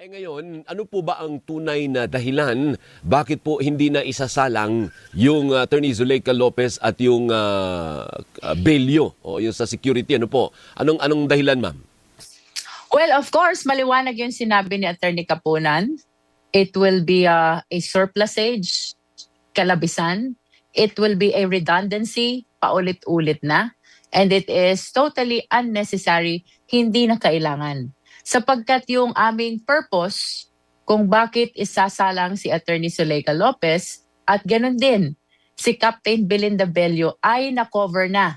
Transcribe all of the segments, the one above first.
Ngayon, ano po ba ang tunay na dahilan bakit po hindi na isasalang yung Attorney Zuleika Lopez at yung Bello o yung sa security? Ano po? Anong dahilan, ma'am? Well, of course, maliwanag yung sinabi ni Attorney Kapunan. It will be a surplusage, kalabisan. It will be a redundancy, paulit-ulit na. And it is totally unnecessary, hindi na kailangan. Sapagkat yung aming purpose kung bakit isasalang si Attorney Zuleika Lopez at ganun din si Captain Belinda Bello ay na-cover na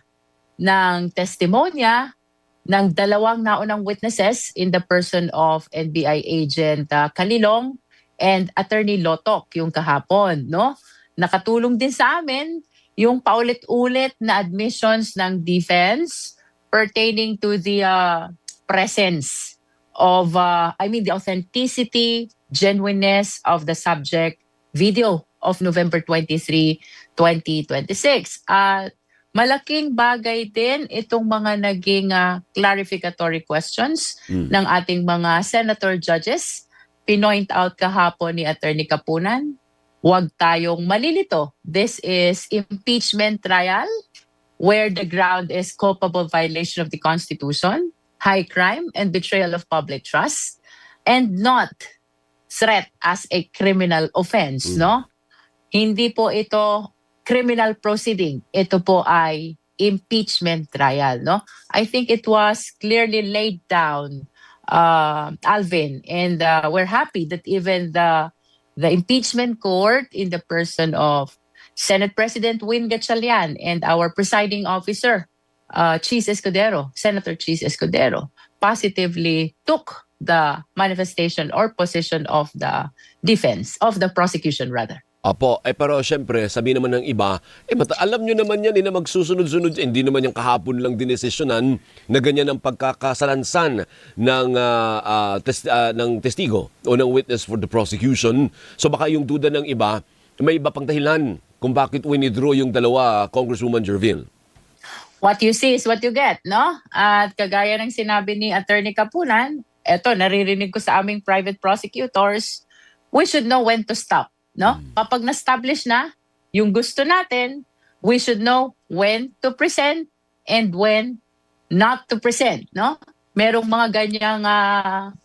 ng testimonya ng dalawang naunang witnesses in the person of NBI agent Kalilong and Attorney Lotok yung kahapon, no? Nakatulong din sa amin yung paulit-ulit na admissions ng defense pertaining to the presence of, the authenticity, genuineness of the subject video of November 23, 2026. At malaking bagay din itong mga naging clarificatory questions ng ating mga senator judges. Pinoint out kahapon ni Attorney Kapunan, huwag tayong malilito. This is impeachment trial where the ground is culpable violation of the Constitution, high crime and betrayal of public trust, and not threat as a criminal offense, no? Hindi po ito criminal proceeding. Ito po ay impeachment trial, no? I think it was clearly laid down, Alvin, and we're happy that even the impeachment court in the person of Senate President Win Gatchalian and our presiding officer, Cheese Escudero, Senator Cheese Escudero, positively took the manifestation or position of the defense, of the prosecution rather. Apo, pero syempre, sabi naman ng iba, alam nyo naman yan, na magsusunod-sunod, hindi naman yung kahapon lang dinesisyonan na ganyan ang pagkakasalansan ng testigo o ng witness for the prosecution. So baka yung duda ng iba, may iba pang dahilan kung bakit winidraw yung dalawa, Congresswoman Jerville. What you see is what you get, no? At kagaya ng sinabi ni Attorney Kapunan, eto, naririnig ko sa aming private prosecutors, we should know when to stop, no? Kapag na-establish na yung gusto natin, we should know when to present and when not to present, no? Merong mga ganyang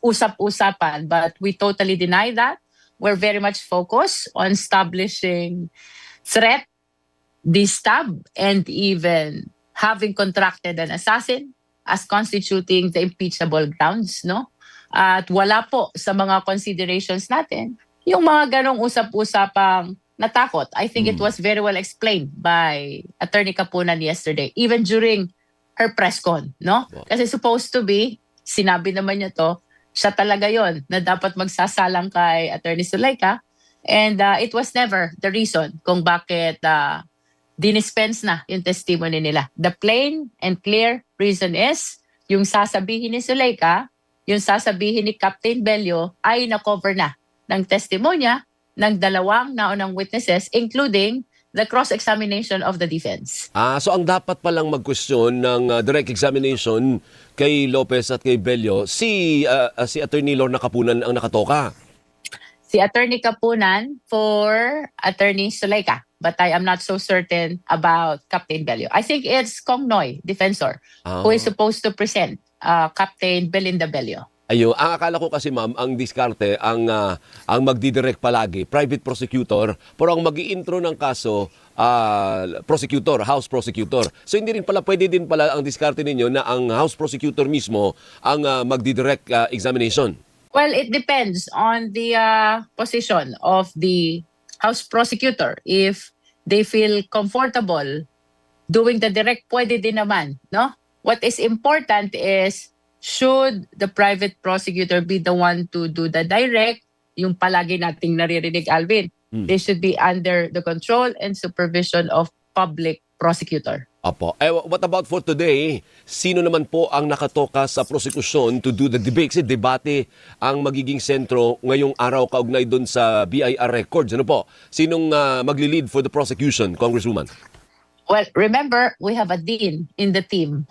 usap-usapan, but we totally deny that. We're very much focused on establishing threat, stab, and even having contracted an assassin as constituting the impeachable grounds, no? At wala po sa mga considerations natin yung mga ganong usap-usapang natakot. I think it was very well explained by Attorney Kapunan yesterday, even during her press con, no? Kasi supposed to be, sinabi naman niya to, siya talaga yon na dapat magsasalang kay Attorney Zuleika, and it was never the reason kung bakit dinispense na yung testimony nila. The plain and clear reason is, yung sasabihin ni Zuleika, yung sasabihin ni Captain Bello ay na-cover na ng testimonya ng dalawang naunang witnesses, including the cross-examination of the defense. So ang dapat palang mag-question ng direct examination kay Lopez at kay Bello, si Attorney Lorna Kapunan ang nakatoka. Si Attorney Kapunan for Attorney Zuleika. But I am not so certain about Captain Bello. I think it's Kong Noy, defensor, who is supposed to present Captain Belinda Bello. Ang akala ko kasi, ma'am, ang diskarte, ang magdidirect palagi, private prosecutor, pero ang mag-i-intro ng kaso, prosecutor, house prosecutor. So hindi rin pala, pwede din pala ang diskarte ninyo na ang house prosecutor mismo ang magdidirect examination. Well, it depends on the position of the house prosecutor. If they feel comfortable doing the direct, pwede din naman, no? What is important is, should the private prosecutor be the one to do the direct, yung palagi nating naririnig, Alvin, they should be under the control and supervision of public prosecutor. Apo. What about for today? Sino naman po ang nakatoka sa prosekusyon to do the debate? Kasi debate ang magiging sentro ngayong araw kaugnay doon sa BIR records. Ano po? Sinong magli-lead for the prosecution, Congresswoman? Well, remember, we have a dean in the team.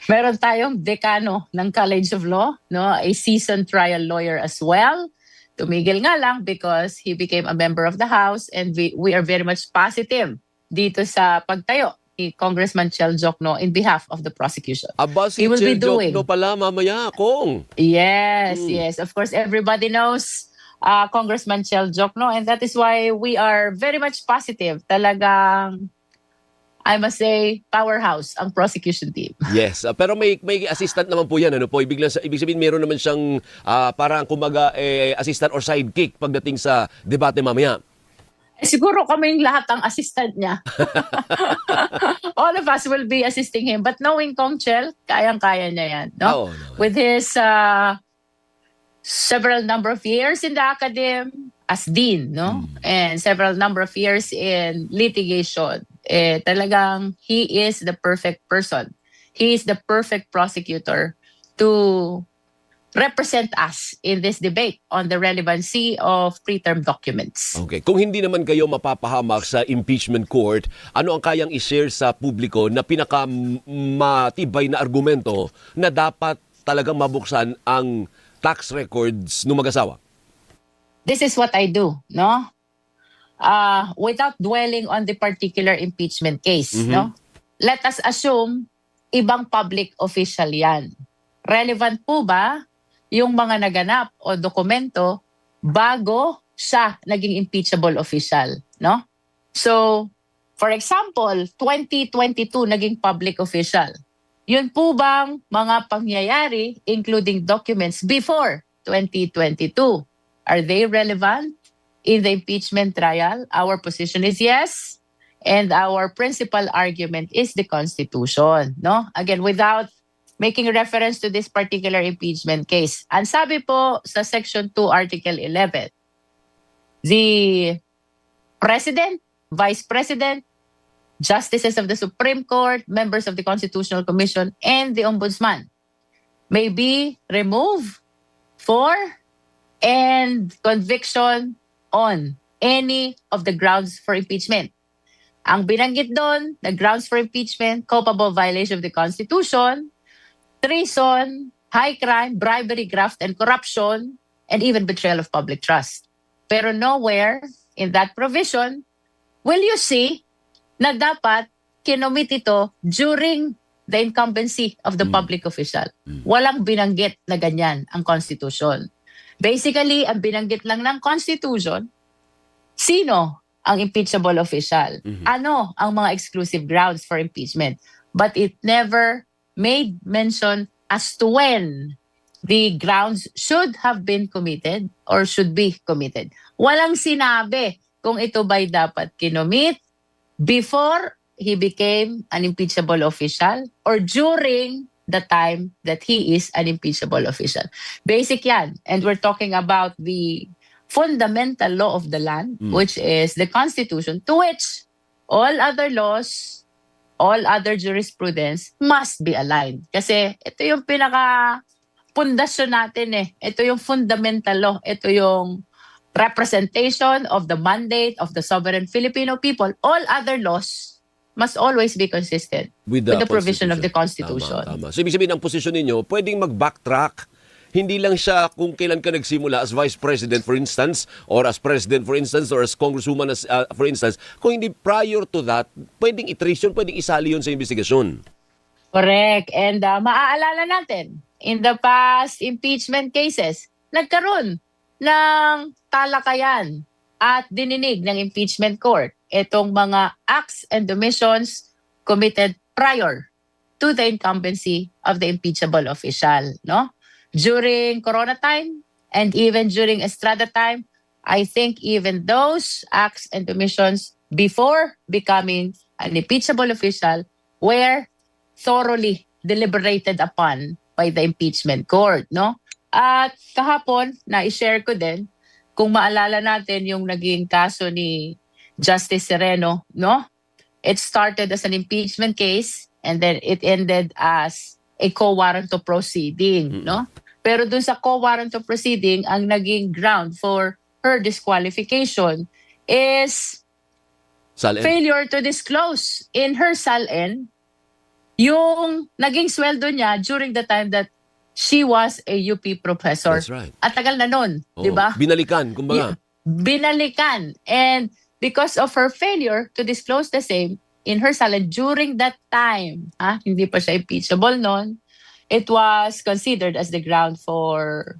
Meron tayong dekano ng College of Law, no? A seasoned trial lawyer as well. Tumigil nga lang because he became a member of the House, and we are very much positive dito sa pagtayo ni Congressman Chel Jokno in behalf of the prosecution. Aba, si He will be Chel doing. Jokno pala mamaya, Kong. Yes, yes. Of course, everybody knows Congressman Chel Jokno, and that is why we are very much positive. Talagang, I must say, powerhouse ang prosecution team. Yes, pero may assistant naman po 'yan, ano po? Ibig sabihin meron naman siyang parang kumaga assistant or sidekick pagdating sa debate mamaya. Siguro kaming lahat ang assistant niya. All of us will be assisting him. But knowing Kong Chel, kayang-kaya niya yan. No? Oo, naman. With his several number of years in the academe as dean, no? And several number of years in litigation. Talagang he is the perfect person. He is the perfect prosecutor to represent us in this debate on the relevancy of preterm documents. Okay, kung hindi naman kayo mapapahamak sa impeachment court, ano ang kayang i-share sa publiko na pinakamatibay na argumento na dapat talagang mabuksan ang tax records ng mag-asawa? This is what I do, no? Without dwelling on the particular impeachment case, no? Let us assume ibang public official yan. Relevant po ba yung mga naganap o dokumento bago siya naging impeachable official, no? So, for example, 2022 naging public official. Yun po bang mga pangyayari, including documents before 2022, are they relevant in the impeachment trial? Our position is yes. And our principal argument is the Constitution, no? Again, without making reference to this particular impeachment case. Ang sabi po sa Section 2, Article 11, the President, Vice President, Justices of the Supreme Court, members of the Constitutional Commission, and the Ombudsman may be removed for and conviction on any of the grounds for impeachment. Ang binanggit doon, the grounds for impeachment, culpable violation of the Constitution, treason, high crime, bribery, graft, and corruption, and even betrayal of public trust. Pero nowhere in that provision will you see na dapat kinomit ito during the incumbency of the public official. Walang binanggit na ganyan ang Constitution. Basically, ang binanggit lang ng Constitution, sino ang impeachable official? Ano ang mga exclusive grounds for impeachment? But it never made mention as to when the grounds should have been committed or should be committed. Walang sinabi kung ito ba'y dapat kinomit before he became an impeachable official or during the time that he is an impeachable official. Basic yan. And we're talking about the fundamental law of the land, which is the Constitution, to which all other laws, all other jurisprudence must be aligned. Kasi ito yung pinaka-pundasyon natin eh. Ito yung fundamental law. Ito yung representation of the mandate of the sovereign Filipino people. All other laws must always be consistent with the provision of the Constitution. Tama. So, ibig sabihin, ang posisyon ninyo, pwedeng mag-backtrack. Hindi lang siya kung kailan ka nagsimula as Vice President, for instance, or as President, for instance, or as Congresswoman, for instance. Kung hindi prior to that, pwedeng i-trace yun, pwedeng isali yun sa investigasyon. Correct. And maaalala natin, in the past impeachment cases, nagkaroon ng talakayan at dininig ng impeachment court itong mga acts and omissions committed prior to the incumbency of the impeachable official, no? During Corona time and even during Estrada time, I think even those acts and omissions before becoming an impeachable official were thoroughly deliberated upon by the impeachment court, no? At kahapon, na-share ko din, kung maalala natin yung naging kaso ni Justice Sereno, no? It started as an impeachment case and then it ended as a co-warranto proceeding, no? Pero dun sa co-warranto proceeding, ang naging ground for her disqualification is Salen. failure to disclose in her SALN yung naging sweldo niya during the time that she was a UP professor. That's right. At tagal na nun, Oo. di ba? Binalikan, kumbaga. Binalikan. And because of her failure to disclose the same in her SALN during that time, hindi pa siya impeachable noon, it was considered as the ground for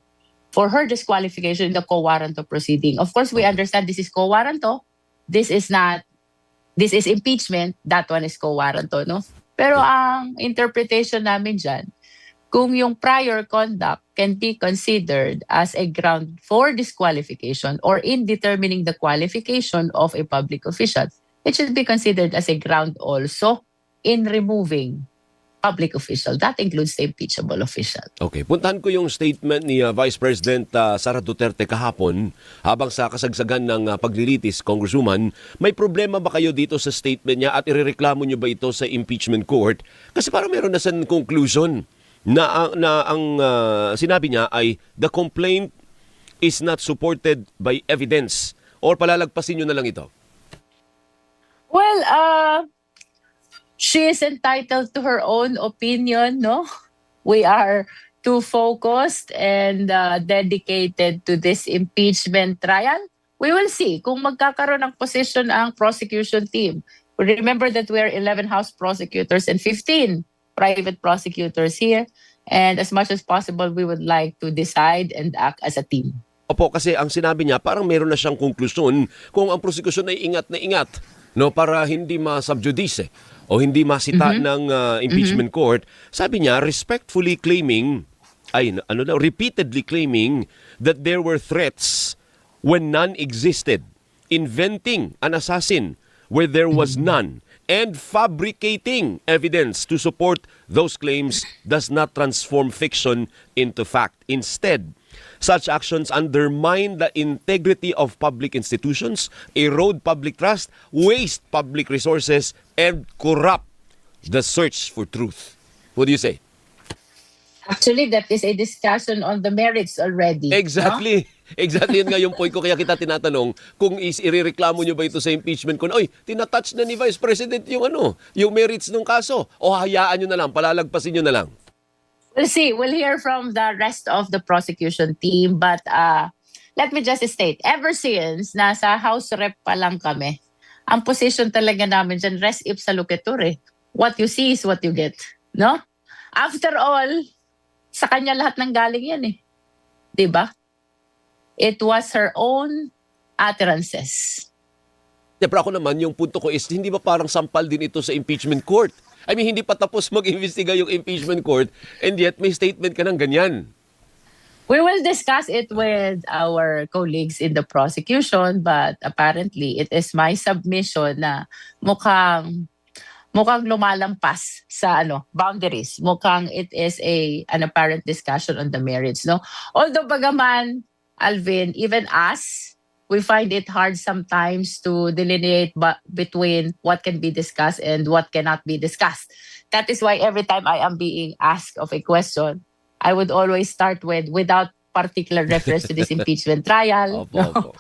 her disqualification in the quo warranto proceeding. Of course, we understand this is quo warranto. This is impeachment. That one is quo warranto, no? Pero ang interpretation namin dyan, kung yung prior conduct can be considered as a ground for disqualification or in determining the qualification of a public official, it should be considered as a ground also in removing public official. That includes the impeachable official. Okay, puntahan ko yung statement ni Vice President Sara Duterte kahapon habang sa kasagsagan ng paglilitis, Congresswoman. May problema ba kayo dito sa statement niya at irereklamo niyo ba ito sa impeachment court? Kasi parang meron na sa conclusion na ang sinabi niya ay the complaint is not supported by evidence, or palalagpasin niyo na lang ito? Well, she is entitled to her own opinion, no? We are too focused and dedicated to this impeachment trial. We will see kung magkakaroon ng position ang prosecution team. Remember that we are 11 House prosecutors and 15 private prosecutors here. And as much as possible, we would like to decide and act as a team. Opo, kasi ang sinabi niya, parang meron na siyang konklusyon kung ang prosecution ay ingat na ingat, no, para hindi ma-subjudice o hindi masita ng impeachment court. Sabi niya, repeatedly claiming that there were threats when none existed, inventing an assassin where there was none, and fabricating evidence to support those claims does not transform fiction into fact. Instead, such actions undermine the integrity of public institutions, erode public trust, waste public resources, and corrupt the search for truth. What do you say? Actually, that is a discussion on the merits already. Exactly. Exactly yun nga yung point ko. Kaya kita tinatanong kung irereklamo nyo ba ito sa impeachment ko. Oy, tinatouch na ni Vice President yung yung merits ng kaso. O hayaan nyo na lang, palalagpasin nyo na lang. We'll see. We'll hear from the rest of the prosecution team. But let me just state, ever since nasa House Rep pa lang kami, ang position talaga namin dyan, res ipsa loquitur. What you see is what you get. No? After all, sa kanya lahat ng galing yan eh. Diba? It was her own utterances. Pero ako naman, yung punto ko is, hindi ba parang sampal din ito sa impeachment court? I mean, hindi pa tapos mag-investiga yung impeachment court and yet may statement ka ng ganyan. We will discuss it with our colleagues in the prosecution, but apparently it is my submission na mukhang lumalampas sa boundaries. Mukhang it is an apparent discussion on the merits, no? Although bagaman, Alvin, even us, we find it hard sometimes to delineate between what can be discussed and what cannot be discussed. That is why every time I am being asked of a question, I would always start without particular reference to this impeachment trial. Opo, opo.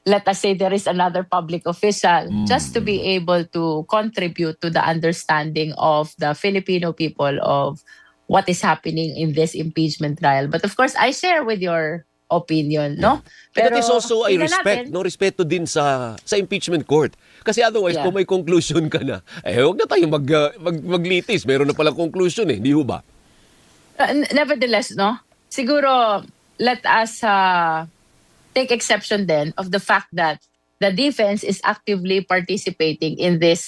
Let us say there is another public official, just to be able to contribute to the understanding of the Filipino people of what is happening in this impeachment trial. But of course, I share with your opinion, no? But that is also a tingnan respect, natin. no? Respeto din sa impeachment court. Kasi otherwise, Yeah. kung may conclusion ka na, huwag na tayong maglitis. Meron na palang conclusion hindi ho ba? Nevertheless, no? Siguro, let us take exception then of the fact that the defense is actively participating in this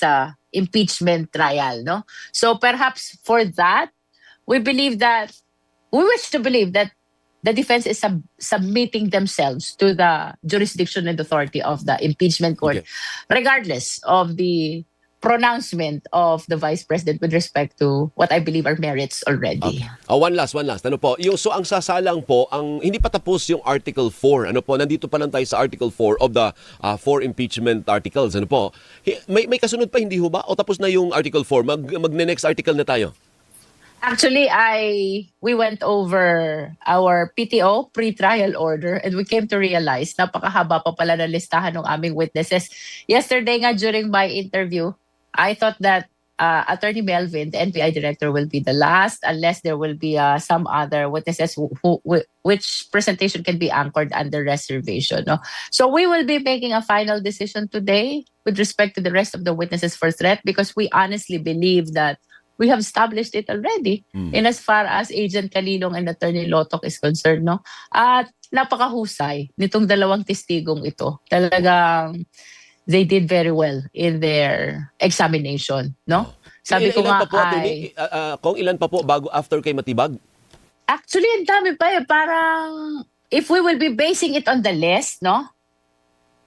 impeachment trial, no? So perhaps for that, we wish to believe that the defense is submitting themselves to the jurisdiction and authority of the impeachment court, Okay. regardless of the pronouncement of the Vice President with respect to what I believe are merits already. One last. Ano po? So ang sasalang po, hindi pa tapos yung Article 4. Ano po? Nandito pa lang tayo sa Article 4 of the 4 impeachment articles. Ano po? May kasunod pa, hindi ho ba? O tapos na yung Article 4? Magne-next article na tayo? Actually, we went over our PTO, pre-trial order, and we came to realize napakahaba pa pala ng listahan ng aming witnesses. Yesterday nga during my interview, I thought that Attorney Melvin, the NBI director, will be the last unless there will be some other witnesses which presentation can be anchored under reservation. No? So we will be making a final decision today with respect to the rest of the witnesses for threat because we honestly believe that we have established it already in as far as Agent Calilong and Attorney Lotok is concerned. No? At napakahusay nitong dalawang testigong ito. Talagang they did very well in their examination. No? Sabi ko nga kung ilan pa po bago after kay Matibag? Actually, ang dami pa eh. Parang if we will be basing it on the list, no?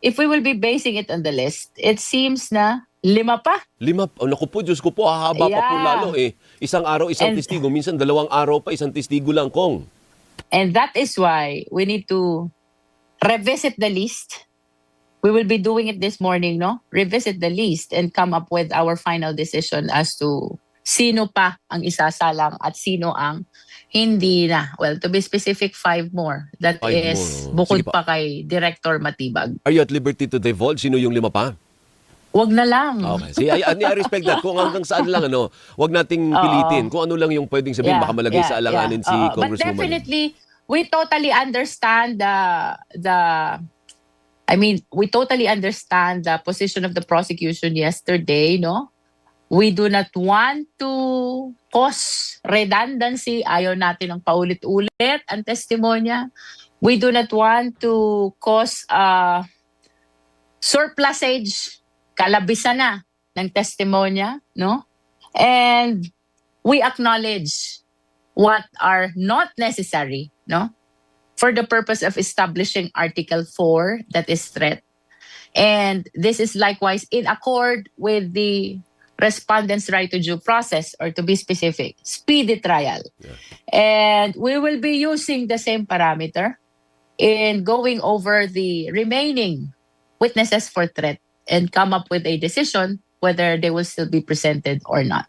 If we will be basing it on the list, it seems na 5 pa. 5? Oh, naku po, Diyos ko po, hahaba pa po lalo eh. Isang araw, isang testigo. Minsan 2 araw pa, isang testigo lang, Kong. And that is why we need to revisit the list. We will be doing it this morning, no? Revisit the list and come up with our final decision as to sino pa ang isasalang at sino ang hindi na. Well, to be specific, 5 more. That 5 is more. bukod Sige pa kay Director Matibag. Are you at liberty to divulge sino yung 5 pa? Wag na lang. Okay. See, I respect that. Kung hanggang saan lang, wag nating pilitin. Kung ano lang yung pwedeng sabihin, baka malagay sa alanganin si Congresswoman. But definitely, we totally understand we totally understand the position of the prosecution yesterday, no? We do not want to cause redundancy. Ayaw natin ng paulit-ulit ang testimonya. We do not want to cause surplusage, kalabisan na ng testimonya, no? And we acknowledge what are not necessary, no? For the purpose of establishing Article 4, that is threat. And this is likewise in accord with the respondent's right to due process, or to be specific, speedy trial. Yeah. And we will be using the same parameter in going over the remaining witnesses for threat and come up with a decision whether they will still be presented or not.